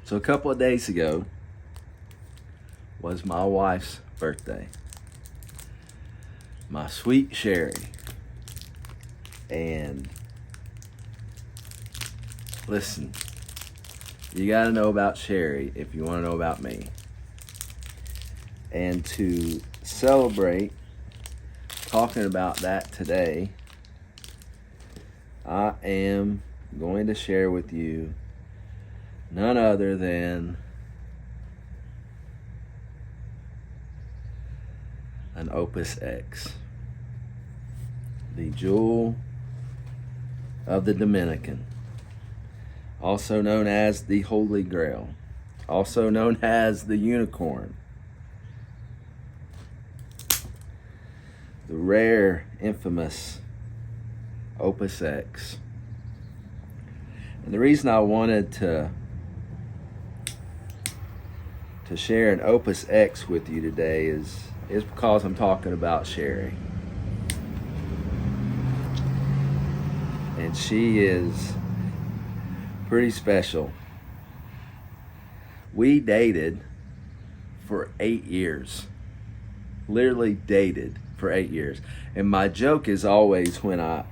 So a couple of days ago was my wife's birthday. My sweet Sherry. And listen, you gotta know about Sherry if you wanna know about me. And to celebrate talking about that today, I am going to share with you none other than an Opus X, the jewel of the Dominican, also known as the Holy Grail, also known as the Unicorn, the rare, infamous Opus X. And the reason I wanted to share an Opus X with you today is because I'm talking about Sherry. And she is pretty special. We dated for 8 years. Literally dated for 8 years. And my joke is always when I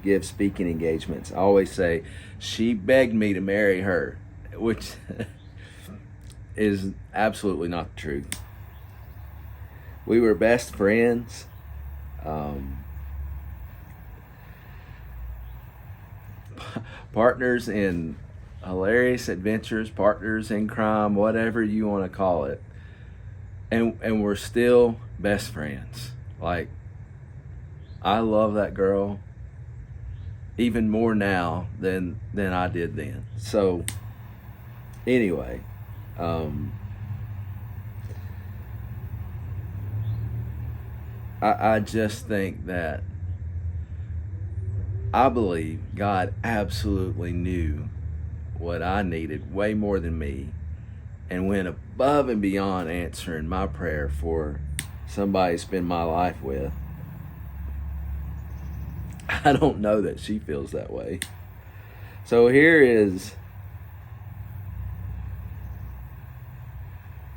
give speaking engagements, I always say, she begged me to marry her, which is absolutely not the truth. We were best friends. Partners in hilarious adventures, partners in crime, whatever you want to call it. And we're still best friends. Like, I love that girl even more now than I did then. So anyway, I just think that I believe God absolutely knew what I needed way more than me, and went above and beyond answering my prayer for somebody to spend my life with. I don't know that she feels that way. So here is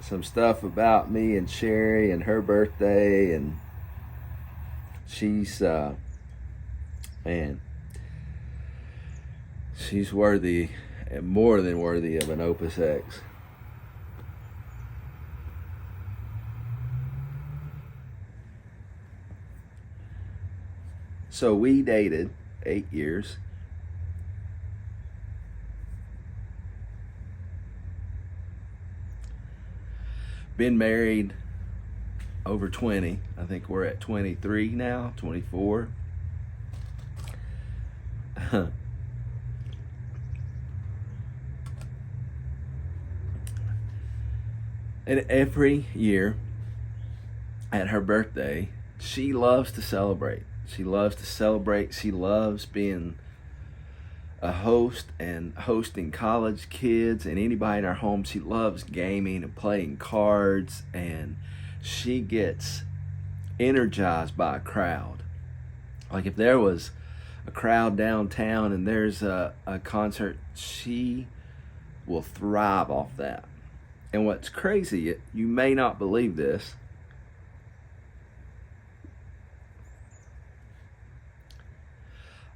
some stuff about me and Sherry and her birthday, and she's she's worthy, and more than worthy, of an Opus X. So we dated 8 years. Been married over 20. I think we're at 23 now, 24. And every year at her birthday, she loves to celebrate. She loves to celebrate. She loves being a host and hosting college kids and anybody in our home. She loves gaming and playing cards, and she gets energized by a crowd. Like if there was a crowd downtown and there's a concert, she will thrive off that. And what's crazy, you may not believe this,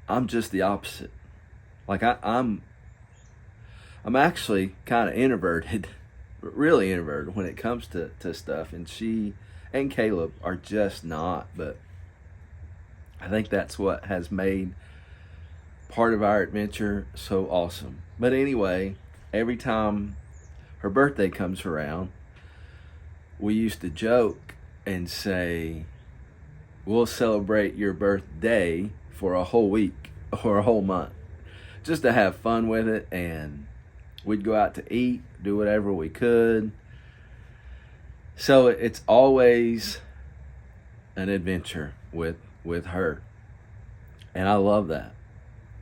I'm just the opposite. Like I'm actually kind of introverted, really introverted when it comes to stuff. And she and Caleb are just not. But I think that's what has made part of our adventure so awesome. But anyway, every time her birthday comes around, we used to joke and say, we'll celebrate your birthday for a whole week or a whole month, just to have fun with it. And we'd go out to eat, do whatever we could. So it's always an adventure with her. And I love that.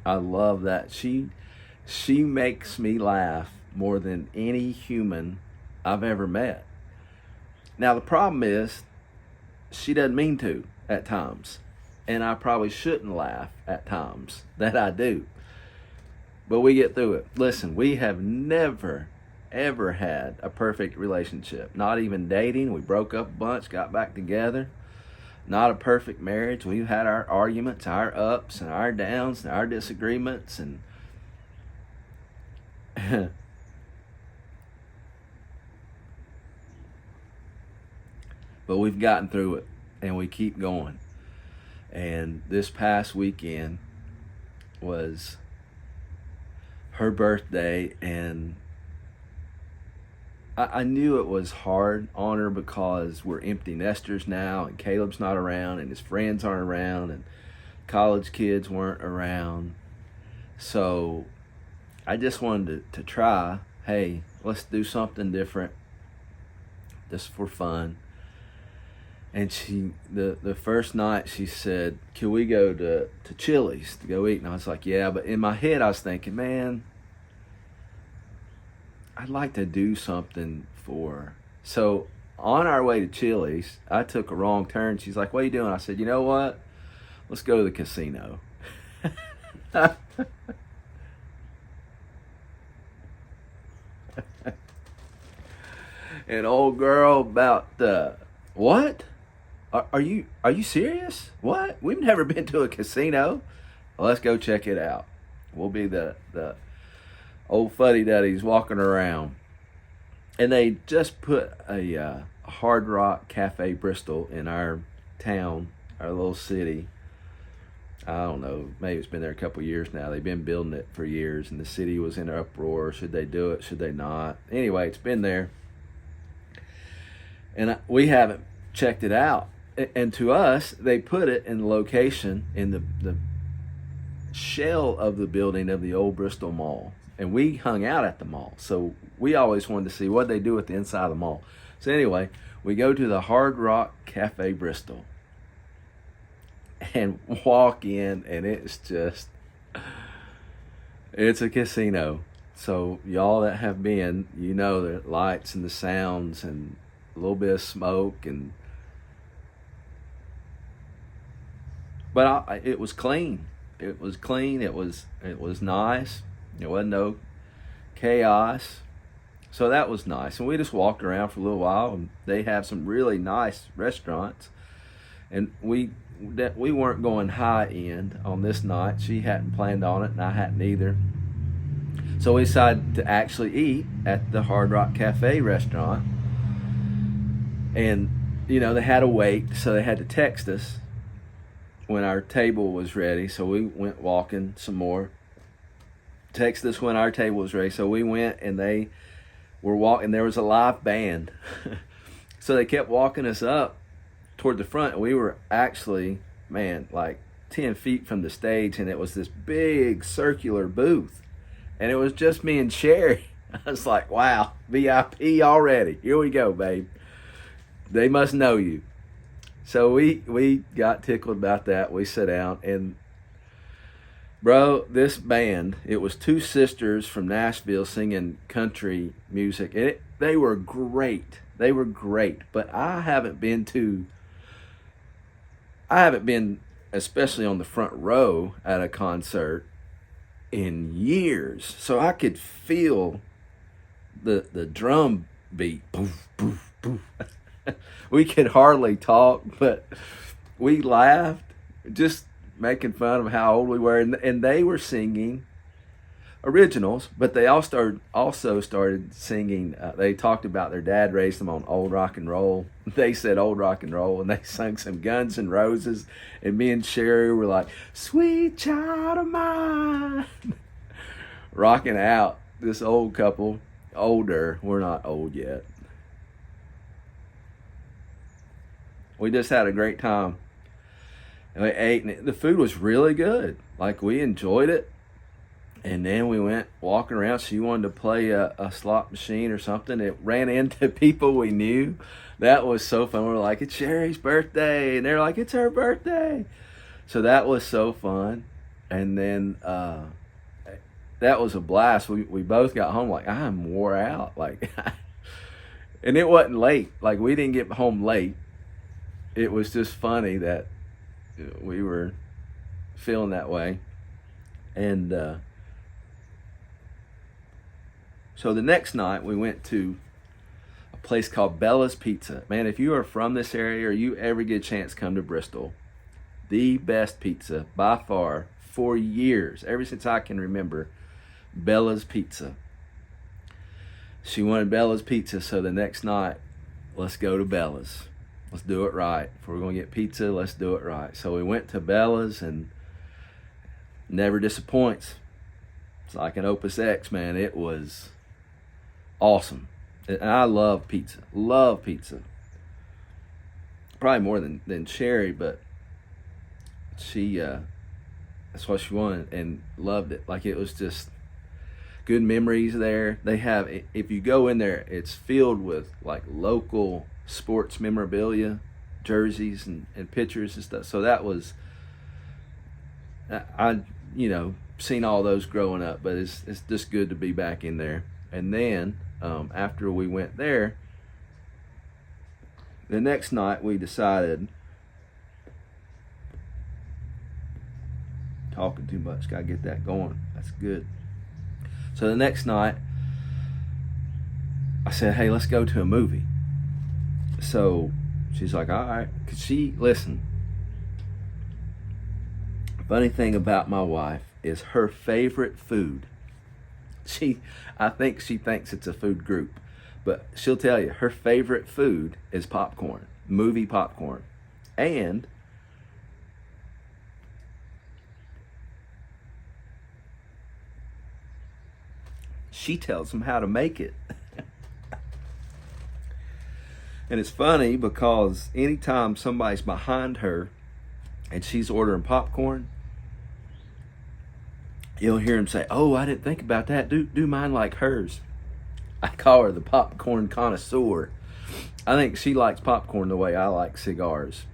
I love that. She makes me laugh more than any human I've ever met. Now the problem is, she doesn't mean to at times. And I probably shouldn't laugh at times that I do. but we get through it. Listen, we have never, ever had a perfect relationship. Not even dating. We broke up a bunch, got back together. Not a perfect marriage. We've had our arguments, our ups and our downs, and our disagreements, and but we've gotten through it, and we keep going. And this past weekend was her birthday, and I knew it was hard on her because we're empty nesters now, and Caleb's not around, and his friends aren't around, and college kids weren't around. So I just wanted to try, hey, let's do something different just for fun. And the first night she said, can we go to Chili's to go eat? And I was like, yeah. But in my head I was thinking, man, I'd like to do something for her. So on our way to Chili's, I took a wrong turn. She's like, what are you doing? I said, you know what? Let's go to the casino. And old girl about, what? Are you serious? What? We've never been to a casino. Well, let's go check it out. We'll be the old fuddy-duddies walking around. And they just put a Hard Rock Cafe Bristol in our town, our little city. I don't know, maybe it's been there a couple years now. They've been building it for years, and the city was in an uproar. Should they do it? Should they not? Anyway, it's been there. And we haven't checked it out. And to us, they put it in the location in the shell of the building of the old Bristol Mall. And we hung out at the mall. So we always wanted to see what they do at the inside of the mall. So anyway, we go to the Hard Rock Cafe Bristol and walk in, and it's a casino. So y'all that have been, you know the lights and the sounds and a little bit of smoke, but it was clean. It was clean. It was nice. There wasn't no chaos. So that was nice. And we just walked around for a little while, and they have some really nice restaurants. And we weren't going high end on this night. She hadn't planned on it, and I hadn't either. So we decided to actually eat at the Hard Rock Cafe restaurant. And, you know, they had to wait, so they had to text us when our table was ready. So we went walking some more. Text us when our table was ready. So we went, and they were walking. There was a live band. So they kept walking us up toward the front. We were actually, man, like 10 feet from the stage, and it was this big circular booth. And it was just me and Sherry. I was like, wow, VIP already. Here we go, babe. They must know you. So we got tickled about that. We sat down, and bro, this band, it was two sisters from Nashville singing country music. And they were great. They were great. But I haven't been, especially on the front row at a concert, in years. So I could feel the drum beat. Poof, poof, poof. We could hardly talk, but we laughed, just making fun of how old we were. And they were singing originals, but they also started singing. They talked about their dad raised them on old rock and roll. They said old rock and roll, and they sang some Guns N' Roses. And me and Sherry were like, "Sweet child of mine," rocking out. This old couple, older. We're not old yet. We just had a great time. And we ate, and the food was really good. Like, we enjoyed it. And then we went walking around. She wanted to play a slot machine or something. It ran into people we knew. That was so fun. We were like, it's Sherry's birthday. And they're like, it's her birthday. So that was so fun. And then that was a blast. We both got home like, I'm wore out. Like, and it wasn't late. Like, we didn't get home late. It was just funny that we were feeling that way. And So the next night we went to a place called Bella's Pizza. Man, if you are from this area or you ever get a chance to come to Bristol, the best pizza by far for years, ever since I can remember, Bella's Pizza. She wanted Bella's Pizza, so the next night, let's go to Bella's. Let's do it right. If we're going to get pizza, let's do it right. So we went to Bella's, and never disappoints. It's like an Opus X, man. It was awesome. And I love pizza. Love pizza. Probably more than Sherry, but she, that's what she wanted and loved it. Like, it was just good memories there. They have, if you go in there, it's filled with like local sports memorabilia, jerseys and pictures and stuff. So that was, I seen all those growing up, but it's just good to be back in there. And then after we went there, the next night we decided, talking too much, gotta get that going. That's good. So the next night I said, hey, let's go to a movie. So she's like, all right. Cause listen, funny thing about my wife is her favorite food, I think she thinks it's a food group, but she'll tell you her favorite food is popcorn, movie popcorn. And she tells them how to make it. And it's funny because anytime somebody's behind her and she's ordering popcorn, you'll hear him say, oh, I didn't think about that. Do mine like hers. I call her the popcorn connoisseur. I think she likes popcorn the way I like cigars.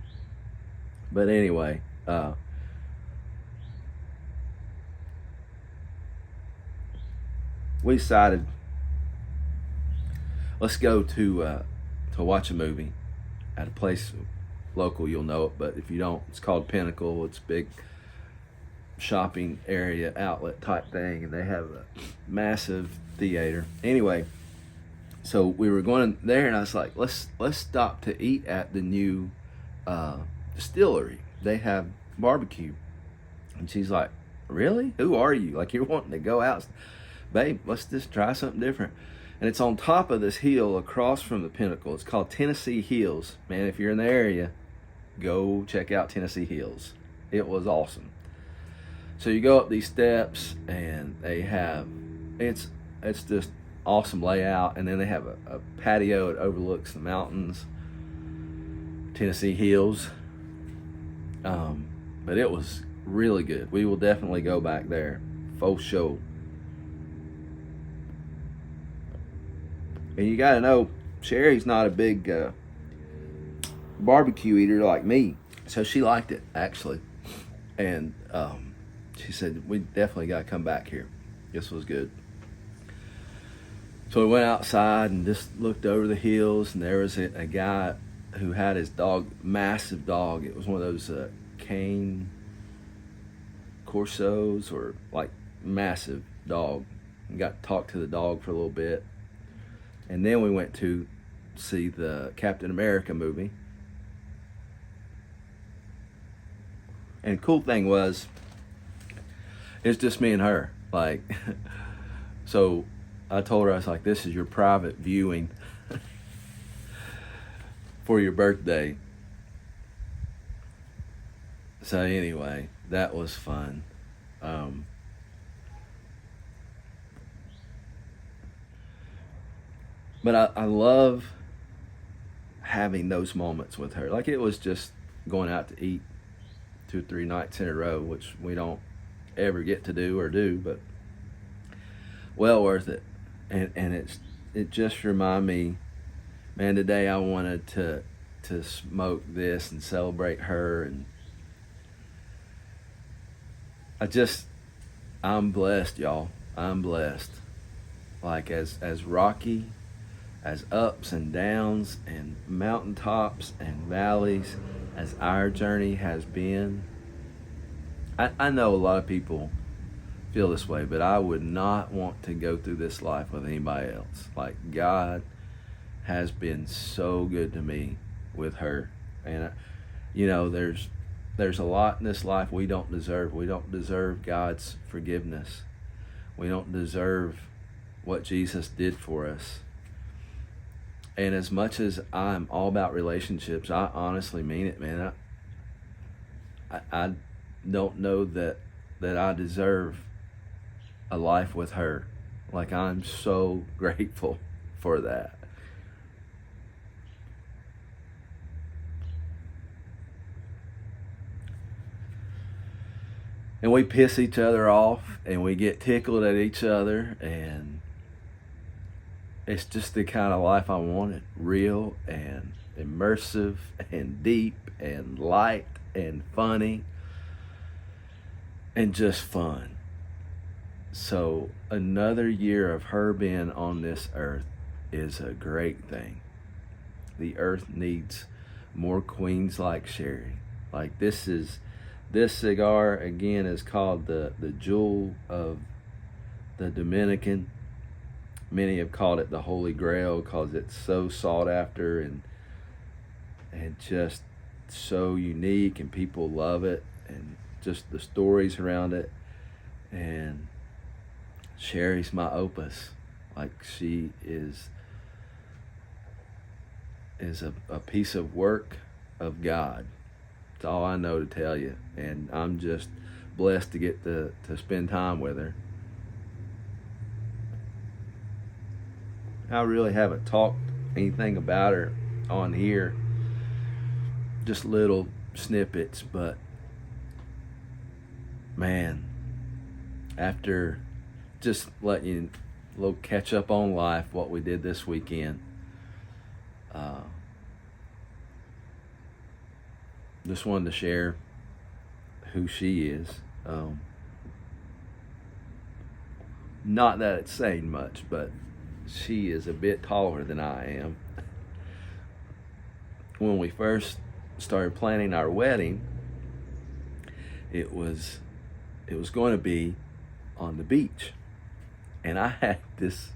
But anyway, we decided, let's go to watch a movie at a place local. You'll know it, but if you don't, it's called Pinnacle. It's a big shopping area outlet type thing, and they have a massive theater. Anyway, so we were going there, and I was like, let's stop to eat at the new distillery. They have barbecue. And she's like, really? Who are you? Like, you're wanting to go out? Babe, let's just try something different. And it's on top of this hill across from the Pinnacle. It's called Tennessee Hills. Man, if you're in the area, go check out Tennessee Hills. It was awesome. So you go up these steps, and they have, it's just awesome layout. And then they have a patio that overlooks the mountains, Tennessee Hills. But it was really good. We will definitely go back there. Faux show. And you got to know, Sherry's not a big barbecue eater like me. So she liked it, actually. And she said, we definitely got to come back here. This was good. So we went outside and just looked over the hills. And there was a guy who had his dog, massive dog. It was one of those cane Corsos, or like massive dog. And got to talk to the dog for a little bit. And then we went to see the Captain America movie. And the cool thing was, it's just me and her. Like, so I told her, I was like, this is your private viewing for your birthday. So anyway, that was fun. But I love having those moments with her. Like, it was just going out to eat 2 or 3 nights in a row, which we don't ever get to do, but well worth it. And it just reminded me, man, today I wanted to smoke this and celebrate her. And I'm blessed, y'all. I'm blessed. Like, as rocky, as ups and downs and mountaintops and valleys as our journey has been, I know a lot of people feel this way, but I would not want to go through this life with anybody else. Like, God has been so good to me with her. And there's a lot in this life we don't deserve. We don't deserve God's forgiveness. We don't deserve what Jesus did for us. And as much as I'm all about relationships, I honestly mean it, man. I don't know that I deserve a life with her. Like, I'm so grateful for that. And we piss each other off, and we get tickled at each other, and it's just the kind of life I wanted. Real and immersive and deep and light and funny and just fun. So another year of her being on this earth is a great thing. The earth needs more queens like Sherry. Like, this cigar, again, is called the Jewel of the Dominican. Many have called it the Holy Grail because it's so sought after and just so unique, and people love it, and just the stories around it. And Sherry's my opus. Like, she is a piece of work of God. It's all I know to tell you, and I'm just blessed to get to spend time with her. I really haven't talked anything about her on here, just little snippets, but man, after just letting you a little catch up on life, what we did this weekend, just wanted to share who she is. Not that it's saying much, but she is a bit taller than I am. When we first started planning our wedding, it was going to be on the beach, and I had this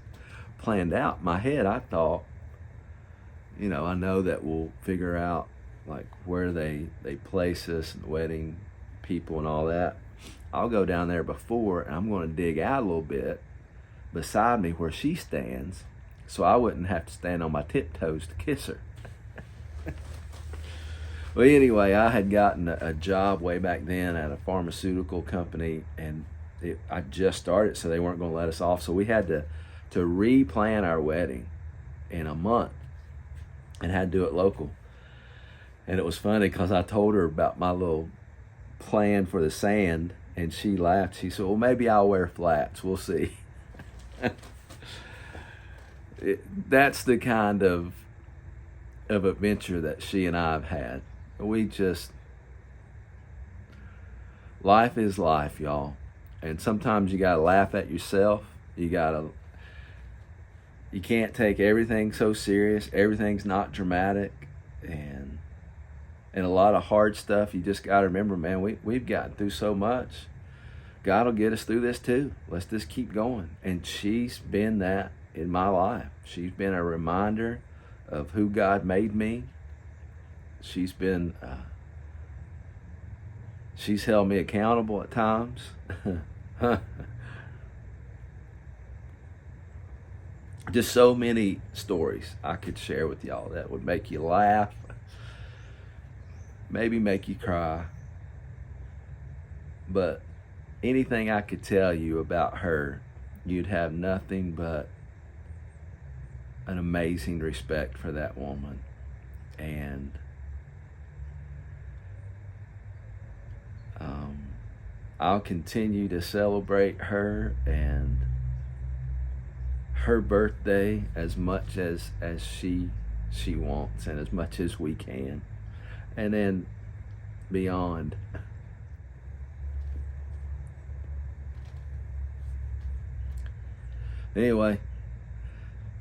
planned out in my head. I thought, I know that we'll figure out like where they place us and the wedding people and all that. I'll go down there before, and I'm going to dig out a little bit beside me where she stands, so I wouldn't have to stand on my tiptoes to kiss her. Well, anyway, I had gotten a job way back then at a pharmaceutical company, and I just started, so they weren't going to let us off. So we had to re-plan our wedding in a month and had to do it local. And it was funny because I told her about my little plan for the sand, and she laughed. She said, well, maybe I'll wear flats. We'll see. That's the kind of adventure that she and I have had. Life is life, y'all. And sometimes you gotta laugh at yourself. You can't take everything so serious. Everything's not dramatic. And a lot of hard stuff, you just gotta remember, man, we've gotten through so much. God will get us through this too. Let's just keep going. And she's been that in my life. She's been a reminder of who God made me. She's been, she's held me accountable at times. Just so many stories I could share with y'all that would make you laugh, maybe make you cry. But anything I could tell you about her, you'd have nothing but an amazing respect for that woman. And I'll continue to celebrate her and her birthday as much as she wants, and as much as we can, and then beyond. Anyway,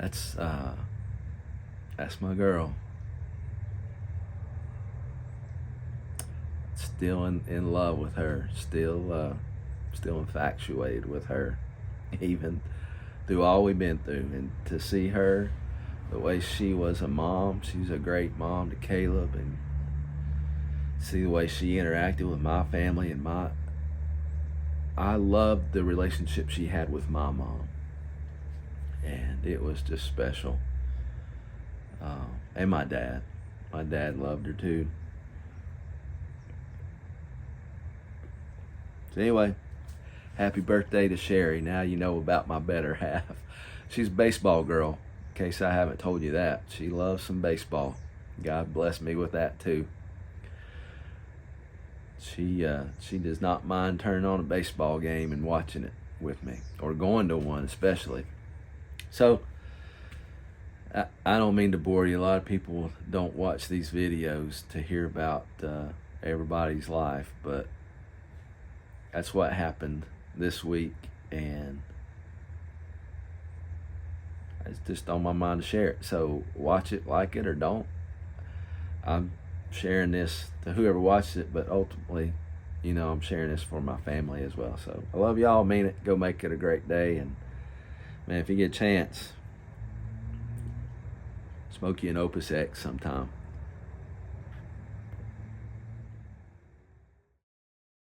that's my girl. Still in love with her. Still still infatuated with her, even through all we've been through. And to see her, the way she was a mom, she's a great mom to Caleb, and see the way she interacted with my family and I loved the relationship she had with my mom, and it was just special. And my dad loved her too. So anyway, happy birthday to Sherry. Now you know about my better half. She's a baseball girl, in case I haven't told you that. She loves some baseball. God bless me with that too. She does not mind turning on a baseball game and watching it with me, or going to one especially. So I don't mean to bore you. A lot of people don't watch these videos to hear about everybody's life, but that's what happened this week, and it's just on my mind to share it. So watch it, like it, or don't. I'm sharing this to whoever watches it, but ultimately, you know, I'm sharing this for my family as well. So I love y'all, mean it. Go make it a great day, and man, if you get a chance, smoke you an Opus X sometime.